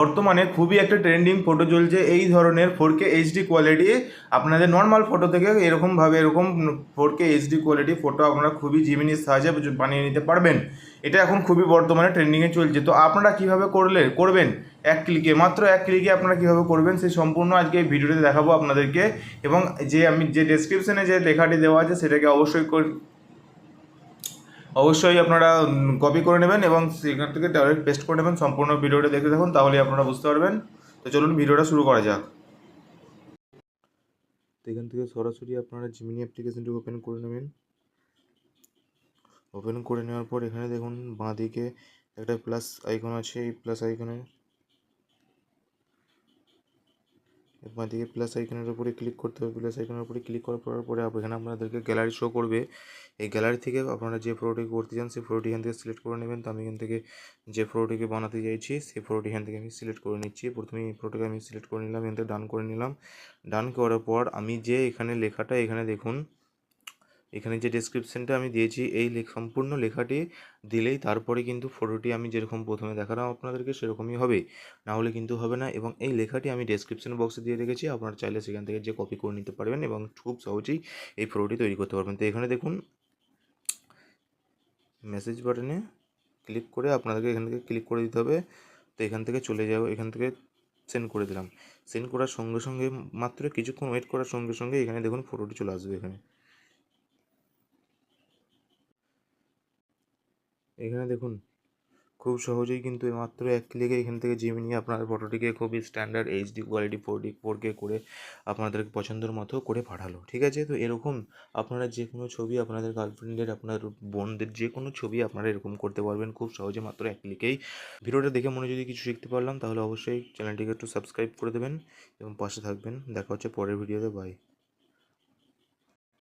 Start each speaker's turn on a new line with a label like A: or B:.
A: বর্তমানে খুবই একটা ট্রেন্ডিং ফটো চলছে এই ধরনের 4K এইচডি কোয়ালিটি। আপনাদের নর্মাল ফটো থেকে এরকম 4K এইচডি কোয়ালিটি ফটো আপনারা খুবই জিমিনির সাহায্যে বানিয়ে নিতে পারবেন। এটা এখন খুবই বর্তমানে ট্রেন্ডিংয়ে চলছে। তো আপনারা কীভাবে করবেন মাত্র এক ক্লিকে আপনারা কীভাবে করবেন সেই সম্পূর্ণ আজকে এই ভিডিওতে দেখাবো আপনাদেরকে। এবং আমি যে ডেসক্রিপশনে যে লেখাটি দেওয়া আছে সেটাকে অবশ্যই আপনারা কপি করে নেবেন এবং সেখান থেকে ডাইরেক্ট পেস্ট করে নেবেন। সম্পূর্ণ ভিডিওটা দেখতে থাকুন, তাহলেই আপনারা বুঝতে পারবেন। তো চলুন ভিডিওটা শুরু করা যাক। তো এখান থেকে সরাসরি আপনারা জিমিনি অ্যাপ্লিকেশনটি ওপেন করে নেবেন। ওপেন করে নেওয়ার পর এখানে দেখুন বাঁদিকে একটা প্লাস আইকন আছে। এই প্লাস আইকনের উপরে ক্লিক করতে হবে। প্লাস আইকনের উপরে ক্লিক করার পরে এখানে আপনাদেরকে গ্যালারি শো করবে। এই গ্যালারি থেকে আপনারা যে ফটোটি করতে চান সেই ফটোটি এখান থেকে সিলেক্ট করে নেবেন। তো আমি এখান থেকে যে ফটোটিকে বানাতে চাইছি সেই ফটোটি এখান থেকে আমি সিলেক্ট করে নিচ্ছি। প্রথমে এই ফটোটিকে আমি সিলেক্ট করে নিলাম, এখান থেকে ডান করে নিলাম। ডান করার পর আমি যে এখানে লেখাটা এখানে দেখুন, এখানে যে ডেসক্রিপশানটা আমি দিয়েছি এই সম্পূর্ণ লেখাটি দিলেই তারপরে কিন্তু ফটোটি আমি যেরকম প্রথমে দেখালাম আপনাদেরকে সেরকমই হবে, না হলে কিন্তু হবে না। এবং এই লেখাটি আমি ডেসক্রিপশন বক্সে দিয়ে রেখেছি, আপনারা চাইলে সেখান থেকে যে কপি করে নিতে পারবেন এবং খুব সহজেই এই ফটোটি তৈরি করতে পারবেন। তো এখানে দেখুন মেসেজ বাটনে ক্লিক করে আপনাদেরকে এখান থেকে ক্লিক করে দিতে হবে। তো এখান থেকে চলে যাবো, এখান থেকে সেন্ড করে দিলাম। সেন্ড করার সঙ্গে সঙ্গে মাত্র কিছুক্ষণ ওয়েট করার সঙ্গে সঙ্গে এখানে দেখুন ফটোটি চলে আসবে। এখানে দেখুন খুব সহজেই কিন্তু মাত্র এক ক্লিকে এখান থেকে জিমিনি আপনার ফটোটিকে খুবই স্ট্যান্ডার্ড এইচডি কোয়ালিটি 4K করে আপনাদের পছন্দের মতো করে পাঠালো। ঠিক আছে, তো এরকম আপনারা যে কোনো ছবি আপনাদের গার্লফ্রেন্ডের, আপনার বোনদের যে কোনো ছবি আপনারা এরকম করতে পারবেন খুব সহজে মাত্র এক ক্লিকেই। ভিডিওটা দেখে মনে যদি কিছু শিখতে পারলাম তাহলে অবশ্যই চ্যানেলটিকে একটু সাবস্ক্রাইব করে দেবেন এবং পাশে থাকবেন। দেখা হচ্ছে পরের ভিডিওতে। বাই।